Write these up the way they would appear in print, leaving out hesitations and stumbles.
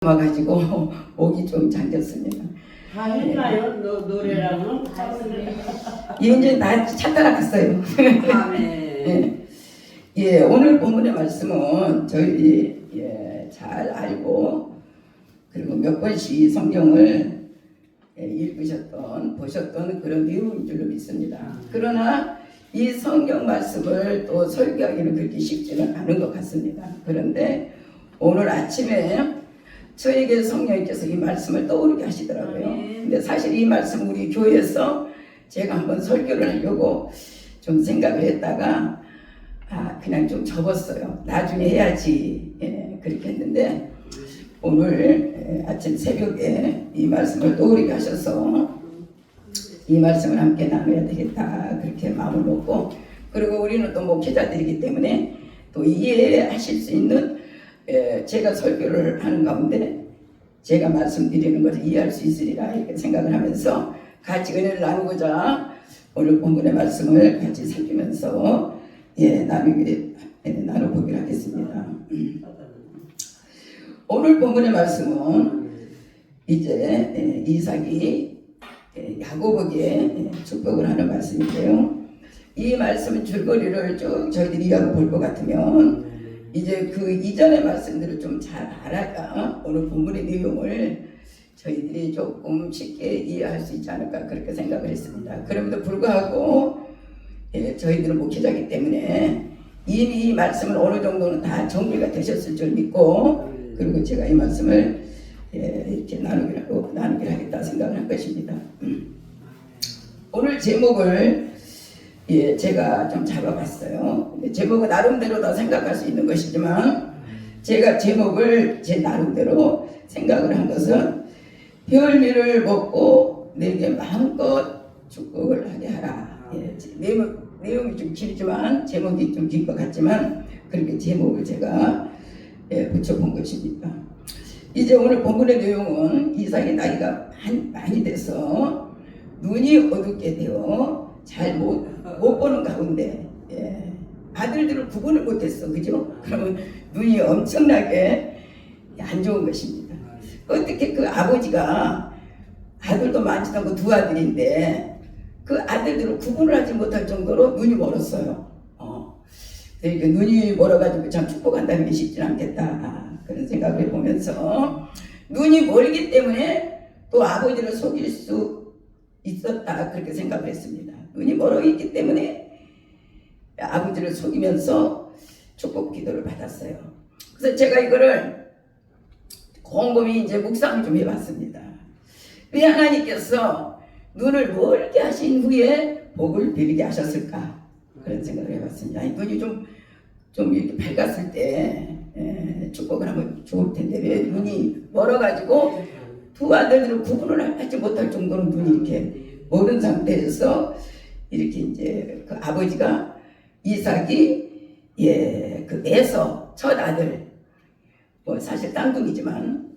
와가지고 목이 좀 잠겼습니다. 다 했나요? 노래랑은? 이제 다 찾다라 갔어요. 아멘. 예, 오늘 본문의 말씀은 저희 잘 알고 그리고 몇 번씩 성경을 읽으셨던 보셨던 그런 내용인 줄로 믿습니다. 그러나 이 성경 말씀을 또 설교하기는 그렇게 쉽지는 않은 것 같습니다. 그런데 오늘 아침에 저에게 성령님께서 이 말씀을 떠오르게 하시더라고요. 근데 사실 이 말씀 우리 교회에서 제가 한번 설교를 하려고 좀 생각을 했다가 그냥 좀 접었어요. 나중에 해야지 그렇게 했는데 오늘 아침 새벽에 이 말씀을 떠오르게 하셔서 이 말씀을 함께 나눠야 되겠다 그렇게 마음을 먹고, 그리고 우리는 또 목회자들이기 때문에 또 이해하실 수 있는 제가 설교를 하는 가운데 제가 말씀드리는 것을 이해할 수 있으리라 이렇게 생각을 하면서 같이 은혜를 나누고자 오늘 본문의 말씀을 같이 살피면서 나눠보기로 하겠습니다. 오늘 본문의 말씀은 이제 이삭이 야곱에게 축복을 하는 말씀인데요. 이 말씀 줄거리를 쭉 저희들이 이해볼 것 같으면 이제 그 이전의 말씀들을 좀 잘 알아야 오늘 본문의 내용을 저희들이 조금 쉽게 이해할 수 있지 않을까 그렇게 생각을 했습니다. 그럼에도 불구하고 저희들은 목회자이기 때문에 이미 이 말씀을 어느 정도는 다 정리가 되셨을 줄 믿고, 그리고 제가 이 말씀을 이렇게 나누기를 하겠다 생각을 한 것입니다. 오늘 제목을 제가 좀 잡아봤어요. 제목은 나름대로 다 생각할 수 있는 것이지만 제가 제목을 제 나름대로 생각을 한 것은 별미를 먹고 내게 마음껏 축복을 하게 하라. 내용이 좀 길지만 제목이 좀 긴 것 같지만 그렇게 제목을 제가 붙여본 것입니다. 이제 오늘 본문의 내용은 이삭이 나이가 많이 돼서 눈이 어둡게 되어 잘 못 보는 가운데 아들들을 구분을 못했어, 그죠? 그러면 눈이 엄청나게 안 좋은 것입니다. 어떻게 그 아버지가 아들도 많지도 않고 두 아들인데 그 아들들을 구분을 하지 못할 정도로 눈이 멀었어요. 그러니까 눈이 멀어가지고 참 축복한다는 게 쉽지 않겠다 그런 생각을 해보면서 눈이 멀기 때문에 또 아버지를 속일 수 있었다 그렇게 생각을 했습니다. 눈이 멀어 있기 때문에 아버지를 속이면서 축복 기도를 받았어요. 그래서 제가 이거를 곰곰이 이제 묵상을 좀 해봤습니다. 왜 하나님께서 눈을 멀게 하신 후에 복을 빌게 하셨을까 그런 생각을 해봤습니다. 아니, 눈이 좀 이렇게 밝았을 때 축복을 하면 좋을 텐데 왜 눈이 멀어가지고 두 아들들을 구분을 하지 못할 정도로 눈이 이렇게 멀은 상태에서 이렇게 이제 그 아버지가 이삭이 그 에서 첫 아들 뭐 사실 쌍둥이지만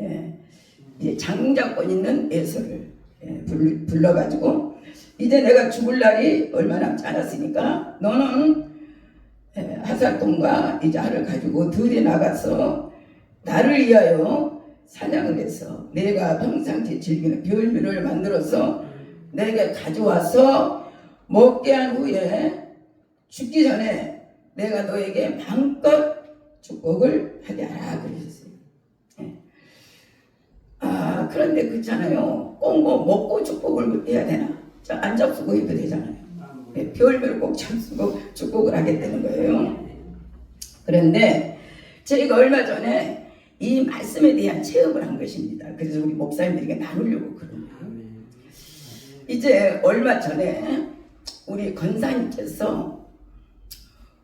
이제 장자권 있는 에서를 불러가지고 이제 내가 죽을 날이 얼마 남지 않았으니까 너는 하살통과 이제 알을 가지고 들에 나가서 나를 위하여 사냥을 해서 내가 평상시 즐기는 별미를 만들어서 내게 가져와서 먹게 한 후에 죽기 전에 내가 너에게 마음껏 축복을 하게 하라 그러셨어요. 그런데 그렇잖아요. 꼭 뭐 먹고 축복을 해야 되나? 안 잡수고 해도 되잖아요. 별미를 꼭 잡수고 축복을 하겠다는 거예요. 그런데 저희가 얼마 전에 이 말씀에 대한 체험을 한 것입니다. 그래서 우리 목사님들에게 나누려고 그러네요. 이제 얼마 전에 우리 권사님께서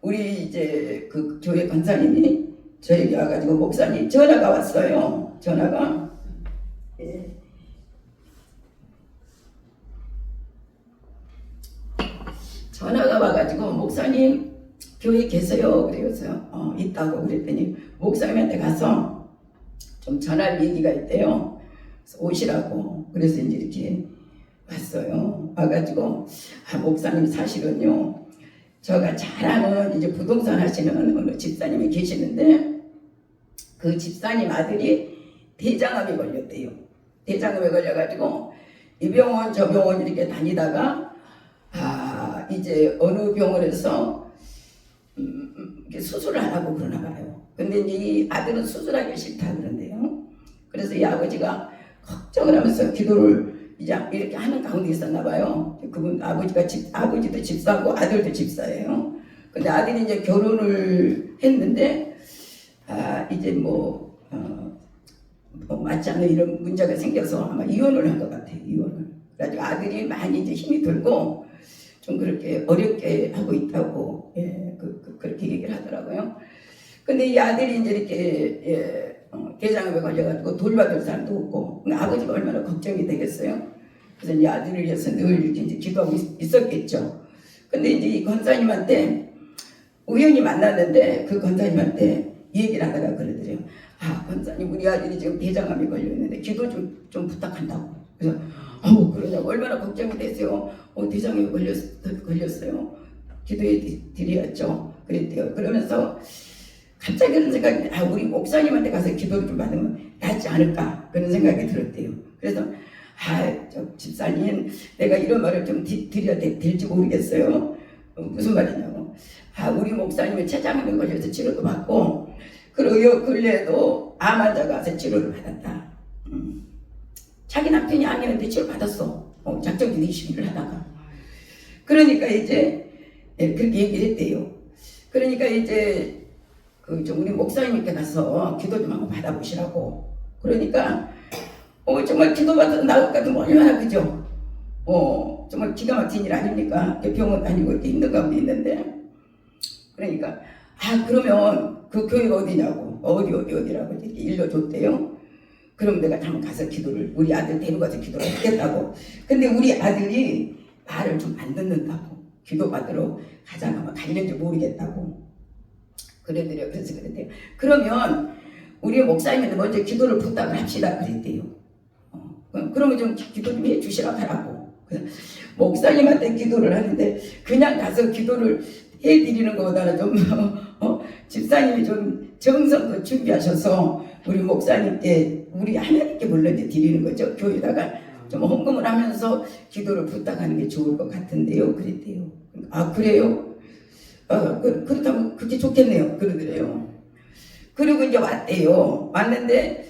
우리 이제 그 교회 권사님이 저에게 와가지고 목사님 전화가 왔어요. 전화가 와가지고 목사님 교회 계세요? 그래서 있다고 그랬더니 목사님한테 가서 좀 전할 얘기가 있대요. 그래서 오시라고. 그래서 이제 이렇게 왔어요. 와가지고 목사님 사실은요 제가 잘 아는 이제 부동산 하시는 어느 집사님이 계시는데 그 집사님 아들이 대장암이 걸렸대요. 대장암에 걸려가지고 이 병원 저 병원 이렇게 다니다가 이제 어느 병원에서 이렇게 수술을 하라고 그러나 봐요. 근데 이제 이 아들은 수술하기 싫다 그런데요. 그래서 이 아버지가 걱정을 하면서 기도를 이제 이렇게 하는 가운데 있었나 봐요. 그분 아버지도 집사고 아들도 집사예요. 근데 아들이 이제 결혼을 했는데 이제 맞지 않는 이런 문제가 생겨서 아마 이혼을 한 것 같아요. 이혼을. 그래가지고 아들이 많이 이제 힘이 들고 좀 그렇게 어렵게 하고 있다고 그렇게 얘기를 하더라고요. 근데 이 아들이 이제 이렇게 대장암에 걸려가지고 돌봐줄 사람도 없고 아버지가 얼마나 걱정이 되겠어요. 그래서 이 아들을 위해서 늘 이렇게 이제 기도하고 있었겠죠. 근데 이제 이 권사님한테 우연히 만났는데 그 권사님한테 얘기를 하다가 그러더래요. 권사님 우리 아들이 지금 대장암에 걸려있는데 기도 좀 부탁한다고. 그래서 그러냐고 얼마나 걱정이 됐어요. 대장암에 걸렸어요. 기도해 드려야죠. 그랬대요. 그러면서 갑자기 그런 생각이 우리 목사님한테 가서 기도를 좀 받으면 낫지 않을까 그런 생각이 들었대요. 그래서 저 집사님 내가 이런 말을 좀 드려야 될지 모르겠어요. 무슨 말이냐고. 우리 목사님은 췌장암에 걸려서 치료도 받고 그리고 근래에도 암 환자가 와서 치료를 받았다. 자기 남편이 아니었는데 치료 받았어. 작정기 20일을 하다가. 그러니까 이제 그렇게 얘기를 했대요. 그러니까 이제 우리 목사님께 가서 기도 좀 한번 받아보시라고. 그러니까 정말 기도 받아서 나올 것 같으면 얼마나 그죠? 정말 기가 막힌 일 아닙니까? 병원 다니고 이렇게 힘든 가운데 있는데. 그러니까 그러면 그 교회가 어디냐고. 어디라고 이렇게 일러줬대요. 그럼 내가 한번 가서 기도를 우리 아들 데려가서 기도를 하겠다고. 근데 우리 아들이 말을 좀 안 듣는다고. 기도 받으러 가자면 갈는지 모르겠다고. 그래요. 그래서 그랬대요. 그러면 우리 목사님한테 먼저 기도를 부탁을 합시다. 그랬대요. 그러면 좀 기도 좀 해주시라고 하라고. 그래서 목사님한테 기도를 하는데 그냥 가서 기도를 해드리는 것보다는 좀 집사님이 좀 정성껏 준비하셔서 우리 목사님께 우리 하나님께 물론 이제 드리는 거죠. 교회에다가 좀 헌금을 하면서 기도를 부탁하는 게 좋을 것 같은데요. 그랬대요. 그래요? 그렇다면 그게 좋겠네요. 그러더래요. 그리고 이제 왔대요. 왔는데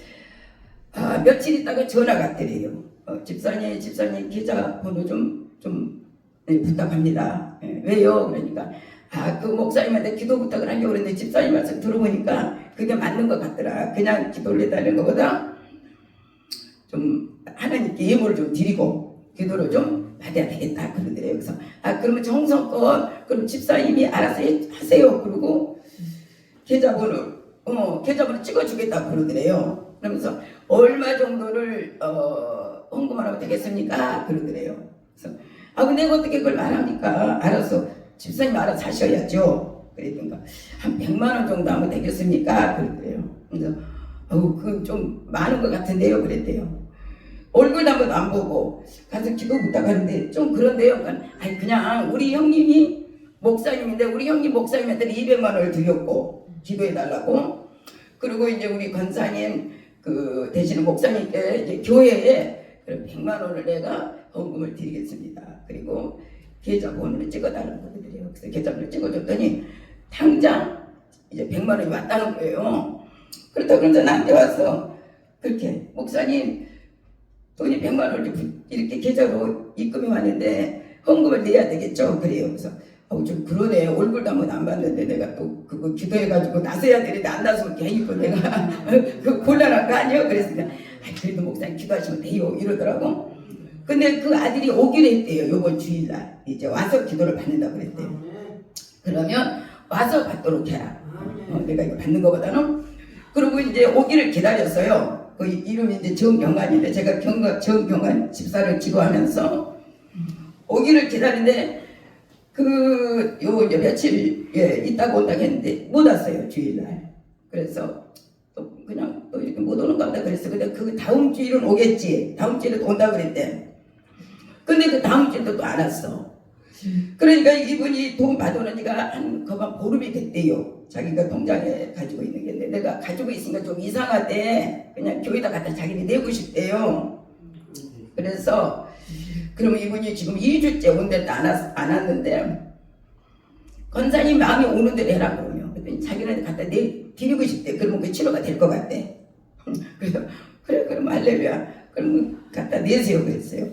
며칠 있다가 전화가 왔더래요. 집사님 계좌번호 좀 부탁합니다. 왜요? 그러니까 그 목사님한테 기도 부탁을 하려고 그랬는데 집사님 말씀 들어보니까 그게 맞는 것 같더라. 그냥 기도를 해달라는 것보다 좀 하나님께 예물을 좀 드리고 기도를 좀 받아야 되겠다 그러더래요. 그래서 그러면 정성껏 그럼 집사님이 알아서 하세요. 그러고 계좌번호 찍어주겠다 그러더래요. 그러면서 얼마 정도를 헌금을 하면 되겠습니까? 그러더래요. 그래서 근데 내가 어떻게 그걸 말합니까? 알아서 집사님 알아서 하셔야죠. 그랬던가 한 100만 원 정도 하면 되겠습니까? 그러더래요. 그래서 그건 좀 많은 것 같은데요. 그랬대요. 얼굴도 한 번도 안 보고 가서 기도 부탁하는데 좀 그런데요. 그냥 우리 형님이 목사님인데 우리 형님 목사님한테 200만 원을 드렸고 기도해달라고. 그리고 이제 우리 권사님 대신에 목사님께 이제 교회에 100만 원을 내가 헌금을 드리겠습니다. 그리고 계좌번호를 찍어달라고 그러더래요. 그래서 계좌번호를 찍어줬더니 당장 이제 100만 원이 왔다는 거예요. 그렇다고 그러면서 나한테 와서 그렇게 목사님 돈이 100만 원을 이렇게 계좌로 입금이 왔는데 헌금을 내야 되겠죠? 그래요. 그래서 좀 그러네. 얼굴도 한 번 안 봤는데 내가 또 그거 기도해가지고 나서야 되는데 안 나서면 괜히 또 내가 곤란한 거 아니에요? 그랬으니까 그래도 목사님 기도하시면 돼요 이러더라고. 근데 그 아들이 오기로 했대요. 요번 주일날 이제 와서 기도를 받는다고 그랬대요. 그러면 와서 받도록 해라. 내가 이거 받는 것보다는. 그리고 이제 오기를 기다렸어요. 그 이름이 이제 정경환인데 제가 정경환 집사를 기도하면서 오기를 기다리는데 이제 며칠 있다가 온다고 했는데 못 왔어요. 주일날. 그래서 또 그냥 또 이렇게 못 오는 것 같다 그랬어. 근데 그 다음 주일은 오겠지. 다음 주일에 또 온다 그랬대. 근데 그 다음 주에도 또 안 왔어. 그러니까 이분이 돈 받아오는 지가 한 거만 보름이 됐대요. 자기가 통장에 가지고 있는 게 있는데 내가 가지고 있으니까 좀 이상하대. 그냥 교회에다 갖다 자기는 내고 싶대요. 그래서 그러면 이분이 지금 2주째 온 데도 안 왔는데 권사님 마음이 오는 대로 해라 그러면 그랬더니 자기는 갖다 드리고 싶대. 그러면 그 치료가 될 것 같대. 그래서 그래 그럼 할렐루야. 그러면 갖다 내세요 그랬어요.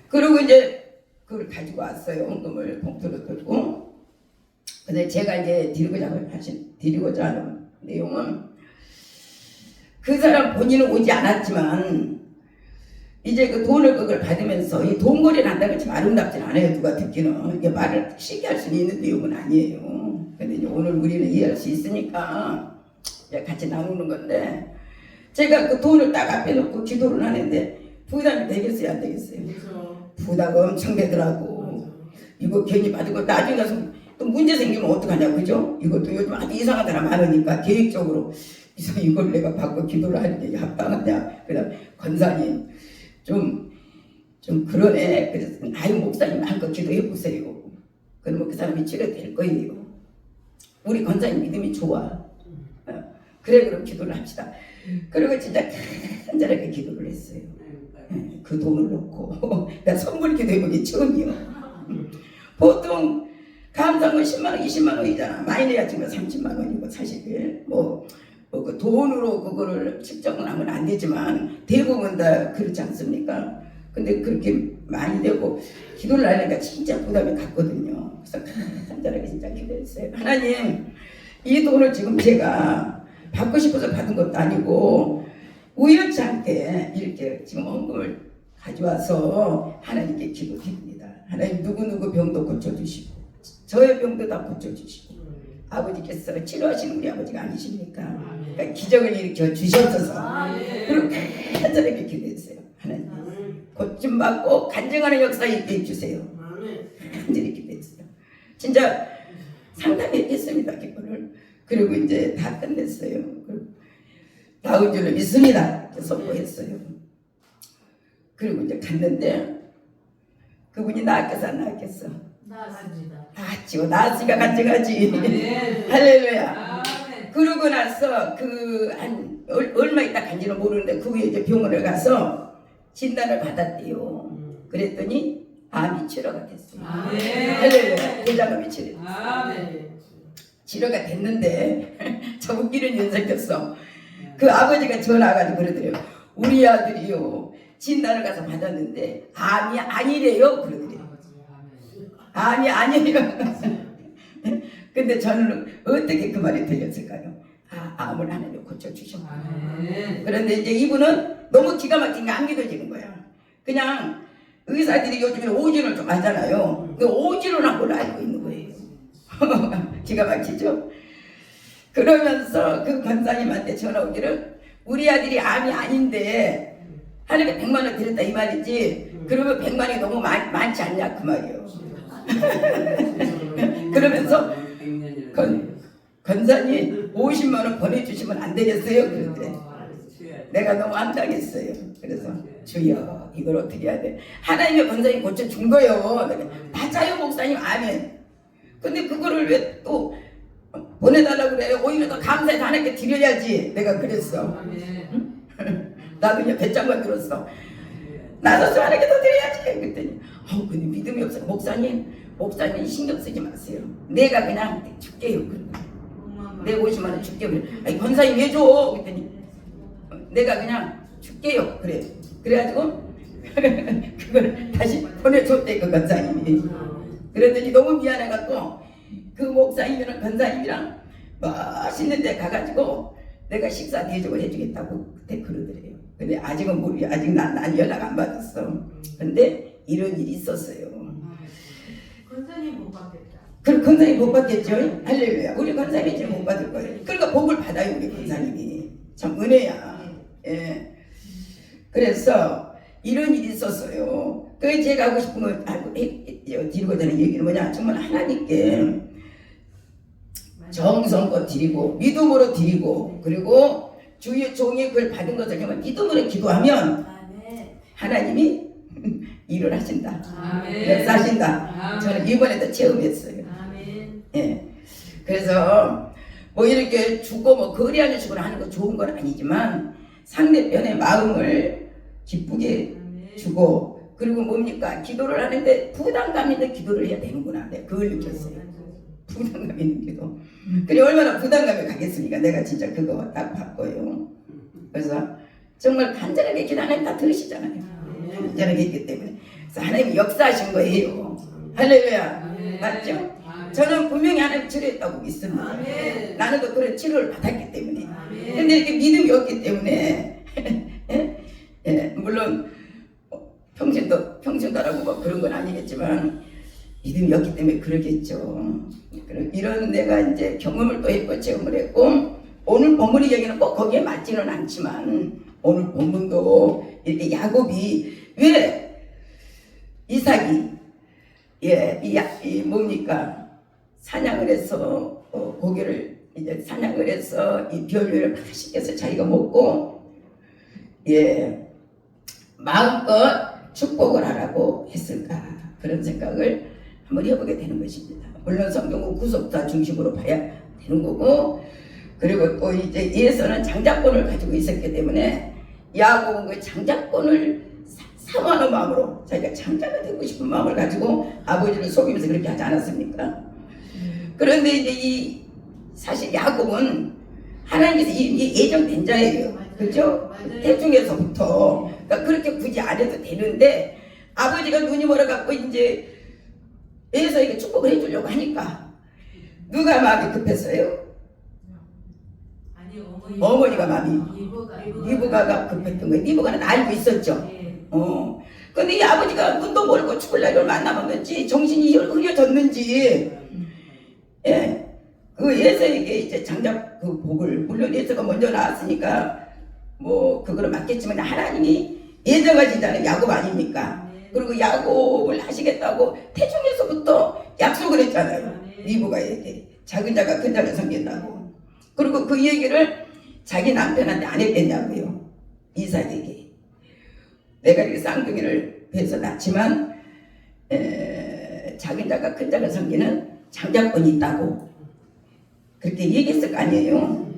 그리고 이제 그걸 가지고 왔어요. 헌금을 봉투로 들고. 근데 제가 이제 드리고자 하는 내용은 그 사람 본인은 오지 않았지만 이제 그 돈을 그걸 받으면서 이 돈거래를 한다는 게 참 아름답진 않아요. 누가 듣기는 이게 말을 쉽게 할 수는 있는 내용은 아니에요. 근데 이제 오늘 우리는 이해할 수 있으니까 같이 나누는 건데 제가 그 돈을 딱 앞에 놓고 기도를 하는데 부담이 되겠어요 안 되겠어요? 부담 엄청 되더라고. 이거 괜히 받고 나중에 가서 또 문제 생기면 어떡하냐 그죠? 이것도 요즘 아주 이상한 사람 많으니까 계획적으로 이걸 내가 받고 기도를 하는 게 합당하냐. 그다음 권사님 좀 그러네. 그래서 아유 목사님 한번 기도해 보세요. 그러면 그 사람이 치료될 거예요. 우리 권사님 믿음이 좋아. 그래 그럼 기도를 합시다. 그리고 진짜 간절하게 기도를 했어요. 그 돈을 놓고 나 선물 기도해본 게 처음이요. 보통 감상은 10만원 20만원이잖아. 많이 내야지만 30만원이고 사실 그 돈으로 그거를 측정을 하면 안 되지만 대부분 다 그렇지 않습니까? 근데 그렇게 많이 되고 기도를 하니까 진짜 부담이 갔거든요. 그래서 간절하게 진짜 기도했어요. 하나님 이 돈을 지금 제가 받고 싶어서 받은 것도 아니고 우연치 않게 이렇게 지금 헌금을 가져와서 하나님께 기도드립니다. 하나님 누구누구 병도 고쳐주시고 저의 병도 다 고쳐주시고 아버지께서 치료하시는 우리 아버지가 아니십니까? 그러니까 기적을 일으켜 주셔서 그렇게 간절하게 기도했어요. 하나님 고침 받고 간증하는 역사 있게 해주세요. 간절히 기도했어요. 진짜 상당했겠습니다 기도를. 그리고 이제 다 끝냈어요. 나온 줄을 믿습니다. 선포했어요. 그리고 이제 갔는데 그분이 나았겠어 안 나았겠어? 나았습니다. 나았지요. 나았으니까 간증하지. 할렐루야. 그러고 나서 얼마 있다 간지는 모르는데 그 후에 이제 병원에 가서 진단을 받았대요. 그랬더니 암이 치료가 됐어요. 할렐루야. 대장암이 치료가 됐는데 저 웃기는 녀석이었어. 그 아버지가 전화가지고 그러더래요. 우리 아들이요 진단을 가서 받았는데 암이 아니래요 그러더래요. 암이 아니래요. 근데 저는 어떻게 그 말이 들렸을까요? 암을 하나님 고쳐주셨고. 그런데 이제 이분은 너무 기가 막힌 게 안 믿어지는 거야. 그냥 의사들이 요즘에 오진을 좀 하잖아요. 그 오진을 한 걸로 알고 있는 거예요. 기가 막히죠? 그러면서 그 권사님한테 전화 오기를 우리 아들이 암이 아닌데 하루에 100만 원 드렸다 이 말이지. 그러면 100만 원이 너무 많지 않냐 그 말이에요. 그러면서 권사님 50만 원 보내주시면 안 되겠어요? 그런데 내가 너무 안당했어요. 그래서 주여 이걸 어떻게 해야 돼? 하나님의 권사님 고쳐준 거예요. 맞아요 목사님 아멘. 근데 그거를 왜 또 보내달라고 그래요? 오히려 더 감사해서 하나님께 드려야지. 내가 그랬어. 응? 나도 그냥 배짱만 들었어. 나서서 하나님께 더 드려야지. 그랬더니 근데 믿음이 없어요. 목사님 신경 쓰지 마세요. 내가 그냥 줄게요. 내 50만 원 줄게요. 아니 권사님 왜 줘? 그랬더니 내가 그냥 줄게요. 그래. 그래가지고 그걸 다시 보내줬대 그 권사님이. 그랬더니 너무 미안해갖고 그 목사님이랑 권사님이랑 맛있는 데 가가지고 내가 식사 대접을 해주겠다고 그때 그러더래요. 근데 아직은 모르. 아직 난 연락 안 받았어. 근데 이런 일이 있었어요. 권사님 못 받겠다. 그럼 권사님 못 받겠죠? 할렐루야. 우리 권사님이 지금 못 받을 거예요. 그러니까 복을 받아요 우리 권사님이. 참 은혜야. 예. 그래서 이런 일이 있었어요. 그 제가 하고 싶은 거 드리고자 하는 얘기는 뭐냐? 정말 하나님께 정성껏 드리고 믿음으로 드리고 그리고 주의 종이 그걸 받은 것을 정말 믿음으로 기도하면 하나님이 일을 하신다. 역사하신다. 저는 이번에도 체험했어요. 예. 그래서 뭐 이렇게 주고 뭐 거래하는 식으로 하는 거 좋은 건 아니지만 상대편의 마음을 기쁘게 주고 그리고 뭡니까 기도를 하는데 부담감 있는 기도를 해야 되는구나. 내가 그걸 느꼈어요. 부담감 있는 기도. 그래 얼마나 부담감이 가겠습니까? 내가 진짜 그거 딱 봤고요. 그래서 정말 간절하게 기도하는 다 들으시잖아요. 간절하게 했기 때문에 그래서 하나님이 역사하신 거예요. 할렐루야. 맞죠? 저는 분명히 하나님 치료했다고 믿습니다. 나는 또 그런 치료를 받았기 때문에. 근데 이렇게 믿음이 없기 때문에 예, 물론 평신도라고 뭐 그런 건 아니겠지만 믿음이 없기 때문에 그러겠죠. 이런 내가 이제 경험을 또 했고 체험을 했고 오늘 본문의 얘기는 꼭 거기에 맞지는 않지만 오늘 본문도 이렇게 야곱이 왜 이삭이 이 뭡니까 사냥을 해서 고기를 이제 사냥을 해서 이 별류를 맛있게 자기가 먹고 마음껏 축복을 하라고 했을까 그런 생각을 한번 해보게 되는 것입니다. 물론 성경은 구속자 중심으로 봐야 되는 거고 그리고 또 이제 예서는 장자권을 가지고 있었기 때문에 야곱은 그 장자권을 사모하는 마음으로 자기가 장자가 되고 싶은 마음을 가지고 아버지를 속이면서 그렇게 하지 않았습니까? 그런데 이제 사실 야곱은 하나님께서 이미 예정된 자예요. 그렇죠? 태중에서부터 그러니까 그렇게 굳이 안 해도 되는데 아버지가 눈이 멀어갖고 이제 에서에게 축복을 해주려고 하니까 누가 마음이 급했어요? 아니 어머니가 마음이 리브가가 급했던 거예요. 리브가는 알고 있었죠. 근데 이 아버지가 눈도 멀고 죽을 날을 만나봤는지 정신이 흐려졌는지 그 예서에게 이제 장작 그 복을 물론 예서가 먼저 나왔으니까 뭐 그거를 맞겠지만 하나님이 예정하시잖아요. 야곱 아닙니까? 그리고 야곱을 하시겠다고 태중에서부터 약속을 했잖아요. 리브가에게 작은 자가 큰 자를 섬긴다고. 그리고 그 얘기를 자기 남편한테 안 했겠냐고요. 이삭에게. 내가 이렇게 쌍둥이를 배서 낳지만 작은 자가 큰 자를 섬기는 장자권이 있다고 그렇게 얘기했을 거 아니에요.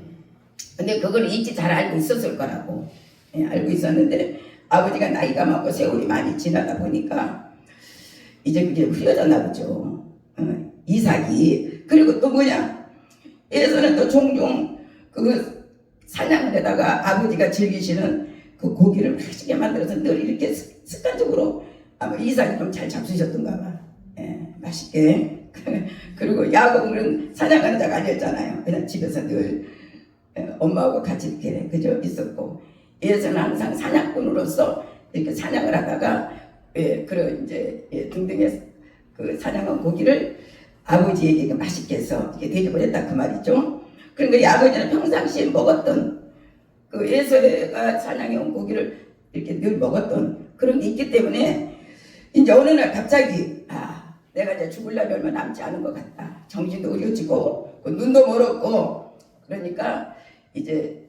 근데 그걸 이제 잘 알고 있었을 거라고 알고 있었는데 아버지가 나이가 많고 세월이 많이 지나다 보니까 이제 그게 흐려졌나 보죠. 이삭이. 그리고 또 뭐냐 예서는 또 종종 그 사냥을 하다가 아버지가 즐기시는 그 고기를 맛있게 만들어서 늘 이렇게 습관적으로 아마 이삭이 좀 잘 잡수셨던가 봐. 맛있게. 그리고 야곱은 사냥하는 자가 아니었잖아요. 그냥 집에서 늘 엄마하고 같이 이렇게 그저 있었고 예서는 항상 사냥꾼으로서 이렇게 사냥을 하다가 그런 이제 등등의 그 사냥한 고기를 아버지에게 맛있게 해서 이렇게 대접을 했다 그 말이죠. 그러니까 이 아버지는 평상시에 먹었던 그 예서가 사냥해온 고기를 이렇게 늘 먹었던 그런 게 있기 때문에 이제 어느 날 갑자기 내가 이제 죽을 날이 얼마 남지 않은 것 같다. 정신도 흐려지고 눈도 멀었고 그러니까 이제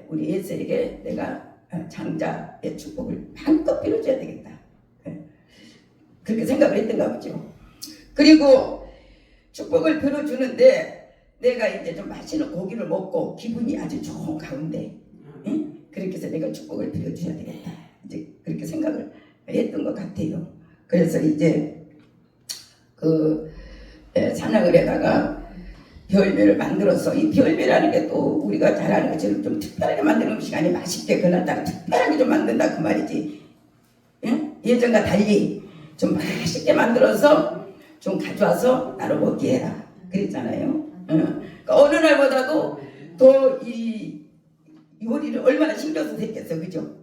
우리 예서에게 내가 장자의 축복을 한껏 빌어줘야 되겠다. 그렇게 생각을 했던가 보죠. 그리고 축복을 빌어주는데 내가 이제 좀 맛있는 고기를 먹고 기분이 아주 좋은 가운데 그렇게 해서 내가 축복을 빌어줘야 되겠다. 이제 그렇게 생각을 했던 것 같아요. 그래서 이제 그 사냥을 해다가 별미를 만들어서 이 별미라는 게 또 우리가 잘 아는 것처럼 좀 특별하게 만드는 음식 아니 맛있게 그날따라 특별하게 좀 만든다 그 말이지. 예전과 달리 좀 맛있게 만들어서 좀 가져와서 나로 먹게 해라 그랬잖아요. 그러니까 어느 날보다도 더 이 요리를 얼마나 신경 써서 했겠어, 그죠?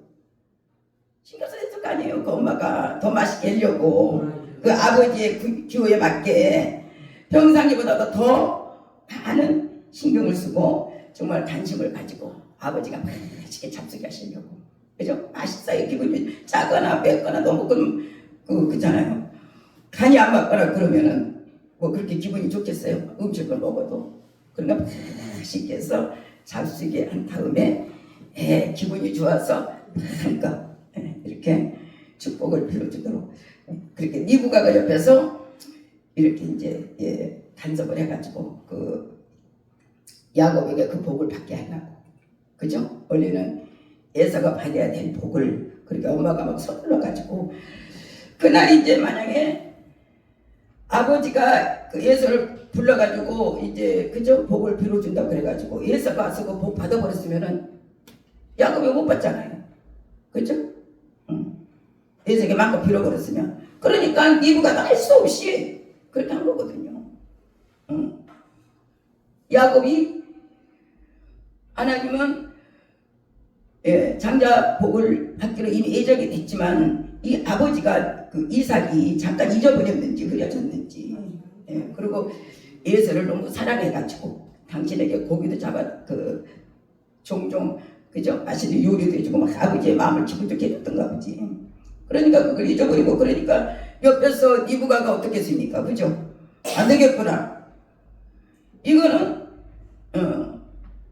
신경 써서 했을 거 아니에요. 그 엄마가 더 맛있게 하려고 그 아버지의 기호에 맞게 평상시보다도 더 많은 신경을 쓰고 정말 관심을 가지고 아버지가 맛있게 잡수게 하시려고. 그죠? 맛있어요. 기분이 짜거나 맵거나 너무 그잖아요. 간이 안 맞거나 그러면은 뭐 그렇게 기분이 좋겠어요. 음식을 먹어도. 그러니까 맛있게 해서 잡수게 한 다음에 기분이 좋아서 한껏 이렇게 축복을 빌어주도록 그렇게 리브가가 옆에서 이렇게 이제 간섭을 해가지고 그 야곱에게 그 복을 받게 하려고. 그죠? 원래는 에서가 받아야 될 복을 그렇게 엄마가 막 서둘러 가지고 그날 이제 만약에 아버지가 그 에서를 불러가지고 이제 그죠? 복을 빌어준다 그래가지고 에서가 와서 그 복 받아버렸으면은 야곱이 못 받잖아요. 그죠? 에서에게 마음껏 빌어버렸으면 그러니까 리브가 할 수 없이 그렇게 한 거거든요. 야곱이 하나님은 장자 복을 받기로 이미 예정이 됐지만 이 아버지가 그 이삭이 잠깐 잊어버렸는지 흐려졌는지 그리고 에서를 너무 사랑해가지고 당신에게 고기도 잡아 그 종종 그죠 맛있는 요리도 해주고 막 아버지의 마음을 기분 좋게 해줬던가 보지. 그러니까 그걸 잊어버리고 그러니까 옆에서 리브가가 어떻게 했습니까? 그죠? 안 되겠구나. 이거는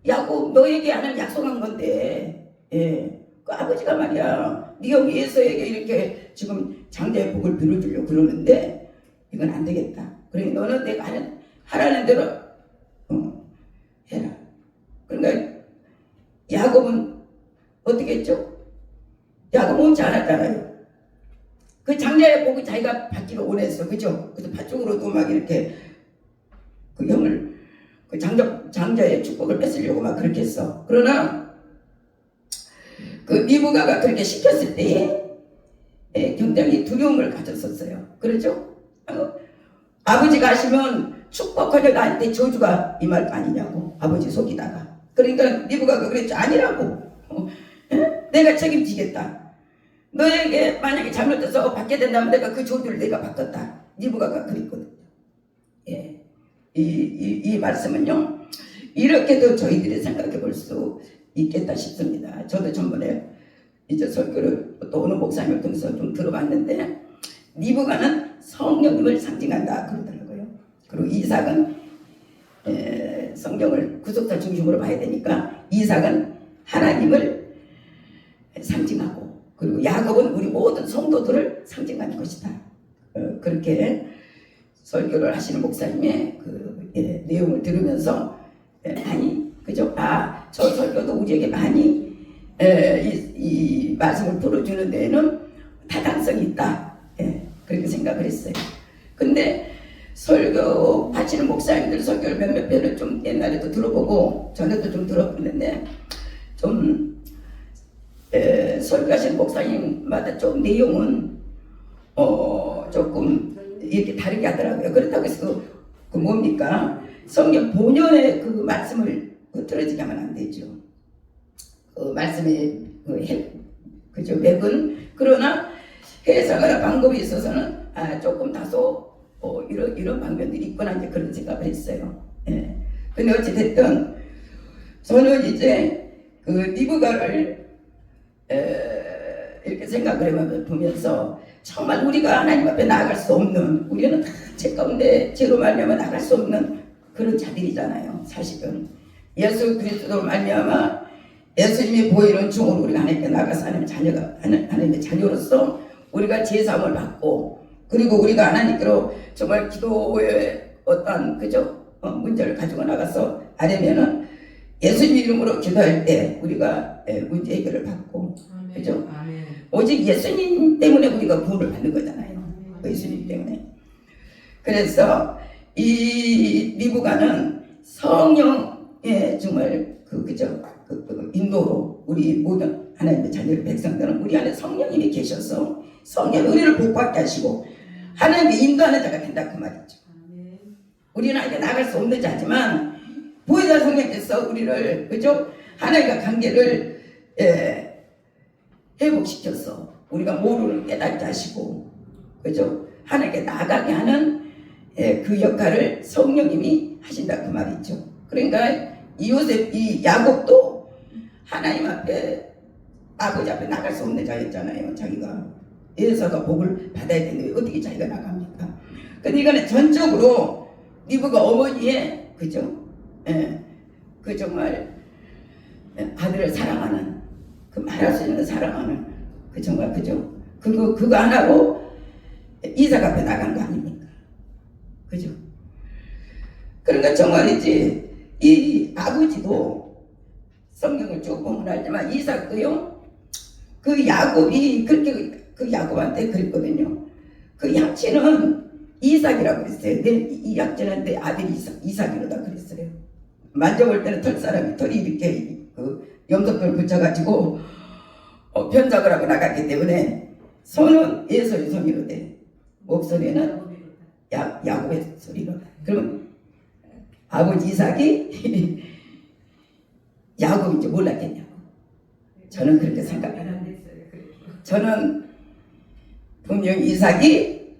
야곱 너에게 하는 약속한 건데 그 아버지가 말이야 네 형 에서에게 이렇게 지금 장자의 복을 빌어주려고 그러는데 이건 안 되겠다. 그러니 너는 내가 하라는 대로 해라. 그러니까 야곱은 어떻게 했죠? 야곱은 원치 않았잖아요. 그 장자의 복을 자기가 받기로 원했어. 그죠? 그래서 밭쪽으로도 막 이렇게 그 형을 그 장자의 축복을 뺏으려고 막 그렇게 했어. 그러나 그 리브가가 그렇게 시켰을 때에 굉장히 두려움을 가졌었어요. 그렇죠? 아버지가 하시면 축복하려 나한테 저주가 임할 거 아니냐고 아버지 속이다가. 그러니까 리브가가 그랬죠. 아니라고. 내가 책임지겠다. 너에게 만약에 잘못해서 받게 된다면 내가 그 저주를 내가 받겠다. 리브가가 그랬거든요. 이 말씀은요. 이렇게도 저희들이 생각해 볼 수 있겠다 싶습니다. 저도 전번에 이제 설교를 또 어느 목사님을 통해서 좀 들어봤는데 리브가는 성령님을 상징한다 그러더라고요. 그리고 이삭은 성경을 구속사 중심으로 봐야 되니까 이삭은 하나님을 상징하고 그리고 야곱은 우리 모든 성도들을 상징하는 것이다. 그렇게 설교를 하시는 목사님의 그 내용을 들으면서 많이 그죠? 저 설교도 우리에게 많이 이 말씀을 풀어주는 데에는 타당성이 있다. 그렇게 생각을 했어요. 근데 설교 하시는 목사님들 설교를 몇몇 편을 좀 옛날에도 들어보고 전에도 좀 들어봤는데 좀 설교하시는 목사님마다 좀 내용은 조금 이렇게 다르게 하더라고요. 그렇다고 해서 그 뭡니까? 성경 본연의 그 말씀을 틀어지게 하면 안 되죠. 그 말씀의 그죠 맥은 그러나 해석하는 방법에 있어서는 조금 다소 이런 방면들이 있구나 이제 그런 생각을 했어요. 근데 어찌 됐든 저는 이제 그 리브가를 이렇게 생각을 보면서 정말 우리가 하나님 앞에 나아갈 수 없는 우리는 다 죄 가운데 죄로 말미암아 나갈 수 없는 그런 자들이잖아요. 사실은 예수 그리스도로 말미암아 예수님이 보이는 중으로 우리가 하나님께 나가서 하나님의 자녀로서 우리가 제사함을 받고 그리고 우리가 하나님께로 정말 기도의 어떠한 그죠 문제를 가지고 나가서 하려면은 예수님 이름으로 기도할 때 우리가 문제 해결을 받고 그죠? 오직 예수님 때문에 우리가 구원을 받는 거잖아요. 예수님 때문에. 그래서 이 리브가는 성령의 정말 그죠? 그 인도로 우리 모든 하나님의 자녀 백성들은 우리 안에 성령님이 계셔서 성령이 우리를 복받게 하시고 하나님께 인도하는 자가 된다 그 말이죠. 우리는 아직 나갈 수 없는 자지만 보혜사 성령께서 우리를 그죠? 하나님과 관계를 회복시켜서 우리가 모르는 깨닫게 하시고 그죠? 하나님께 나가게 하는 그 역할을 성령님이 하신다 그 말이죠. 그러니까 이 야곱도 하나님 앞에 아버지 앞에 나갈 수 없는 자였잖아요. 자기가 에서가 복을 받아야 되는데 어떻게 자기가 나갑니까? 근데 이거는 전적으로 리브가 어머니의 그죠? 그 정말 아들을 사랑하는 그 말할 수 있는 사랑하는 그 정말 그죠? 그거 하나로 이삭 앞에 나간 거 아닙니까? 그죠? 그러니까 정말이지 이 아버지도 성경을 쭉 보면 알지만 이삭도요. 그 야곱이 그렇게 그 야곱한테 그랬거든요. 그 약지는 이삭이라고 그랬어요. 이 약지는 내 아들 이삭이로다 그랬어요. 만져볼 때는 털사람이 털이 이렇게 그 염소털 붙여가지고 변작을 하고 나갔기 때문에 손은 예수의 손이로 돼. 목소리는 야곱의 소리로. 그러면 아버지 이삭이 야곱인지 몰랐겠냐고. 저는 그렇게 생각해요. 저는 분명히 이삭이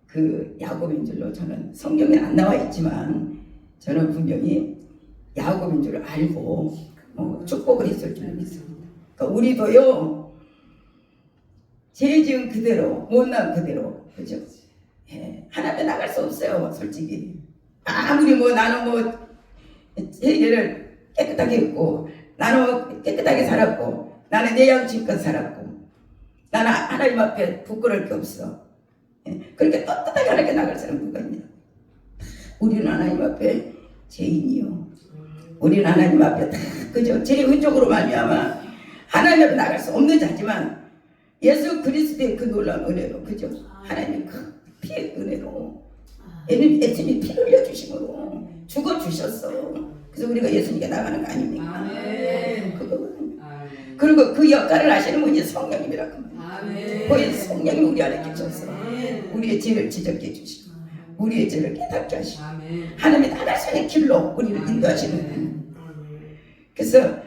그 야곱인 줄로 저는 성경에 안 나와 있지만 저는 분명히 야곱인 줄 알고 축복을 했을 줄 믿습니다. 그러니까 우리도요 죄 지은 그대로 못난 그대로 그죠? 예, 하나님에 나갈 수 없어요. 솔직히 아무리 뭐 나는 뭐 세계를 깨끗하게 했고 나는 깨끗하게 살았고 나는 내 양심껏 살았고 나는 하나님 앞에 부끄러울 게 없어. 예, 그렇게 떳떳하게 하나님께 나갈 사람 누가 있냐? 우리는 하나님 앞에 죄인이요. 우리는 하나님 앞에 다 그죠? 제 의적으로 말미암아 하나님 앞에 나갈 수 없는 자지만 예수 그리스도의 그 놀라운 은혜로 그죠? 하나님 그 피의 은혜로 예수님이 피 흘려주심으로 죽어주셨어요. 그래서 우리가 예수님께 나가는 거 아닙니까? 그거거든요. 그리고 그 역할을 하시는 분이 성령님이라고 합니다. 거기 성령이 우리 안에 계셔서 우리의 죄를 지적해 주시고 우리의 죄를 깨닫게 하시고 하나님의 하나님의 길로 우리를 인도하시는 분. 그래서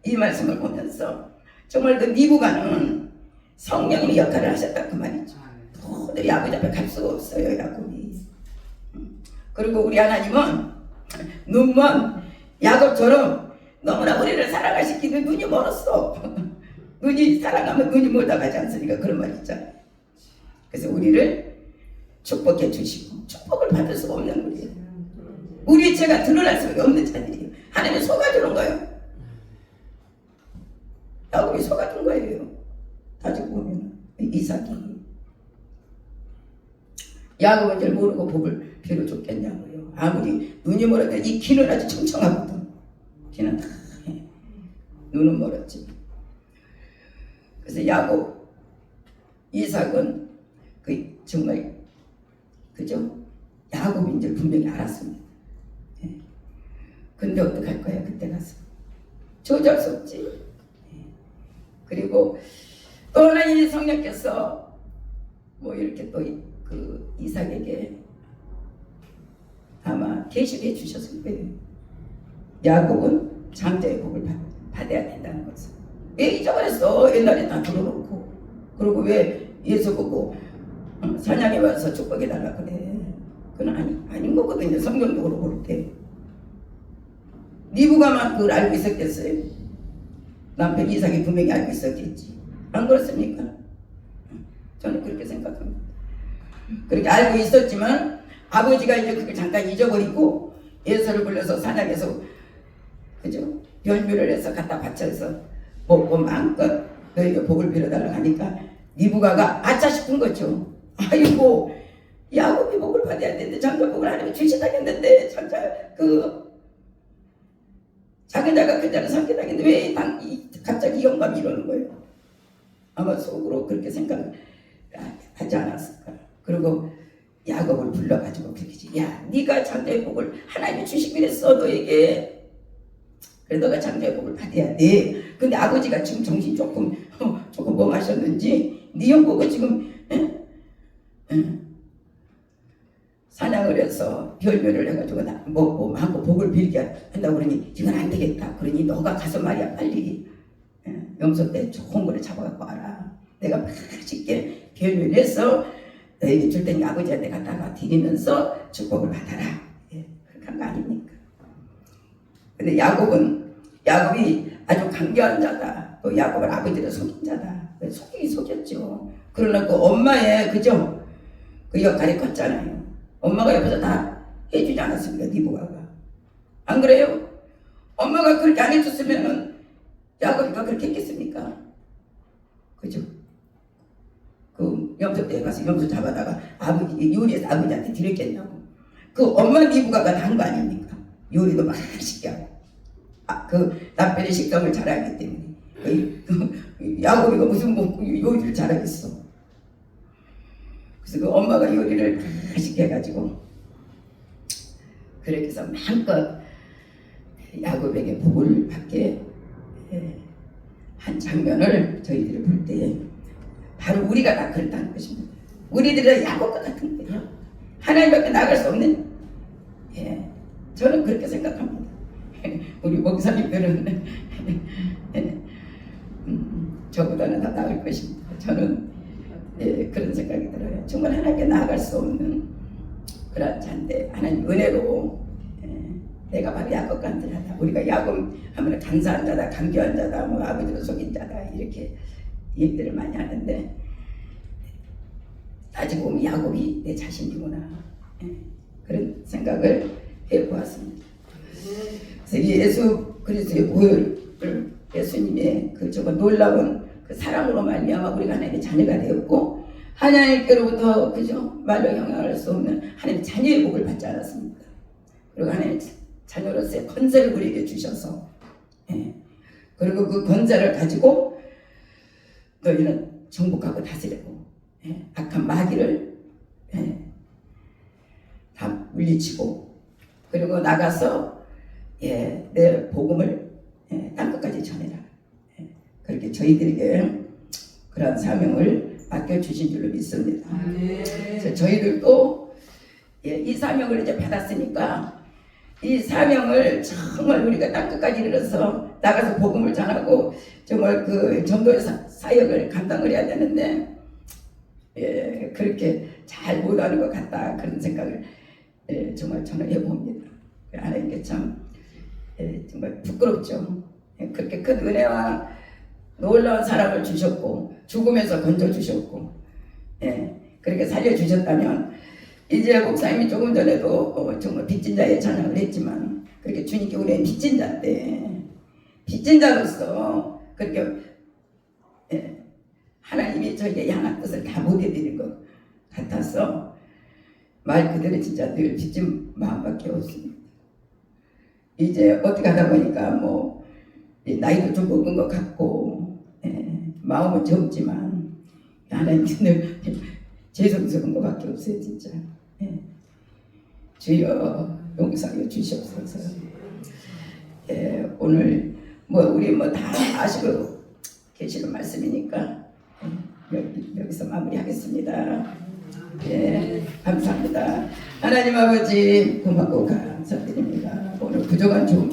이 말씀을 보면서 정말 그 미부가는 성령님의 역할을 하셨다 그 말이죠. 도저히 아버지 앞에 갈 수가 없어요 야곱이. 그리고 우리 하나님은 눈먼 야곱처럼 너무나 우리를 사랑하시기는 눈이 멀었어. 눈이 사랑하면 눈이 멀다 가지 않습니까? 그런 말 있잖아요. 그래서 우리를 축복해 주시고 축복을 받을 수가 없는 우리예요. 우리의 죄가 드러날 수밖에 없는 자들이에요. 하나님이 속아주는 거예요. 야곱이 속아준 거예요. 따지고 보면 이삭이 야곱은 줄 모르고 복을 빌어줬겠냐고요. 아무리 눈이 멀어도 이 귀는 아주 청청하거든. 귀는 다 해. 눈은 멀었지. 그래서 야곱, 이삭은 그 정말 그죠? 야곱인 줄 분명히 알았습니다. 예. 근데 어떡할 거야 그때 가서 조절 수 없지. 예. 그리고 또 하나님 성령께서 뭐 이렇게 또 그 이삭에게 아마 계시해 주셨을 거예요. 야곱은 장자의 복을 받아야 된다는 것을. 왜 잊어버렸어? 옛날에 다 들어놓고. 그리고 왜 예수 보고 사냥에 와서 축복해 달라 그래. 그건 아닌 거거든요. 성경적으로 볼 때. 미부가만 그걸 알고 있었겠어요? 남편 이삭이 분명히 알고 있었겠지. 안 그렇습니까? 저는 그렇게 생각합니다. 그렇게 알고 있었지만 아버지가 이제 그걸 잠깐 잊어버리고 예수를 불러서 사냥해서 그죠? 별묘를 해서 갖다 바쳐서 먹고 마음껏 너희가 복을 빌어달라고 하니까 미부가가 아차 싶은 거죠. 아이고 야곱이 복을 받아야 되는데 장자 복을 하나님이 주시다겠는데 장자 그 작은 자가 큰 자를 삼게 당했는데 왜 갑자기 영감이 이러는 거예요. 아마 속으로 그렇게 생각을 하지 않았을까. 그리고 야곱을 불러가지고 그러지. 야, 네가 장자의 복을 하나님이 주시기로 했어 너에게. 그래 너가 장자의 복을 받아야 돼. 근데 아버지가 지금 정신 조금 멍하셨는지 네 형 보고 지금 사냥을 해서 별별을 해가지고 먹고 마음껏 복을 빌게 한다고 그러니 이건 안 되겠다. 그러니 너가 가서 말이야 빨리 염소 때 좋은 거를 잡아갖고 와라. 내가 맛있게 별별을 해서 너에게 줄 테니 아버지한테 갖다가 드리면서 축복을 받아라. 예, 그렇게 한 거 아닙니까? 근데 야곱이 아주 강교한 자다. 또 야곱은 아버지를 속인 자다. 속이긴 속였죠. 그러나 그 엄마의 그죠? 그 역할이 컸잖아요. 엄마가 옆에서 다 해주지 않았습니까? 리브가가. 안 그래요? 엄마가 그렇게 안 해줬으면은 야곱이가 그렇게 했겠습니까? 그죠? 그 염소떼에 가서 염소 잡아다가 아버지 요리해서 아버지한테 드렸겠냐고. 그 엄마 리브가가 한 거 아닙니까? 요리도 맛있게 하고 그 남편의 식감을 잘하기 때문에 야곱이가 무슨 뭐 요리를 잘하겠어. 그래서 그 엄마가 요리를 맛있게 해가지고 그렇게 해서 마음껏 야곱에게 복을 받게 한 장면을 저희들이 볼 때 바로 우리가 다 그렇다는 것입니다. 우리들은 야곱과 같은 거예요. 하나님밖에 나갈 수 없는, 저는 그렇게 생각합니다. 우리 목사님들은 저보다는 더 나을 것입니다. 저는 그런 생각이 들어요. 정말 하나님께 나아갈 수 없는 그런 자인데 하나님 은혜로 내가 바로 야곱 같은 자다. 우리가 야곱 하면 간사한 자다, 간교한 자다, 뭐 아버지로 속인 자다 이렇게 얘기들을 많이 하는데 따지고 보면 야곱이 내 자신이구나 그런 생각을 해보았습니다. 그래서 예수 그리스도의 보혈을 예수님의 그 저거 놀라운 그 사랑으로 말미암아 우리가 하나님의 자녀가 되었고 하나님께로부터 그죠 말로 형용할 수 없는 하나님의 자녀의 복을 받지 않았습니까? 그리고 하나님의 자녀로서의 권세를 우리에게 주셔서 그리고 그 권세를 가지고 너희는 정복하고 다스리고 악한 마귀를 다 물리치고 그리고 나가서 내 복음을 땅끝까지 전해라. 그렇게 저희들에게 그런 사명을 맡겨주신 줄로 믿습니다. 그래서 저희들도 이 사명을 이제 받았으니까 이 사명을 정말 우리가 땅끝까지 이르러서 나가서 복음을 전하고 정말 그 전도의 사역을 감당을 해야 되는데 그렇게 잘 못하는 것 같다 그런 생각을 정말 저는 해봅니다. 하나님께 참 정말 부끄럽죠. 그렇게 큰 은혜와 놀라운 사랑을 주셨고 죽음에서 건져주셨고 그렇게 살려주셨다면 이제 목사님이 조금 전에도 정말 빚진 자의 찬양을 했지만 그렇게 주님께 우리는 빚진 자인데 빚진 자로서 그렇게 하나님이 저희의 향한 뜻을 다 못해드린 것 같아서 말 그대로 진짜 늘 빚진 마음밖에 없습니다. 이제 어떻게 하다 보니까 뭐 나이도 좀 먹은 것 같고 마음은 젊지만 하나님께는 죄송스러운 것밖에 없어요 진짜. 주여 용서하여 주시옵소서. 오늘 뭐 우리 뭐 다 아시고 계시는 말씀이니까 여기서 마무리하겠습니다. 감사합니다. 하나님 아버지 고맙고 감사드립니다. 오늘 부족한 좋은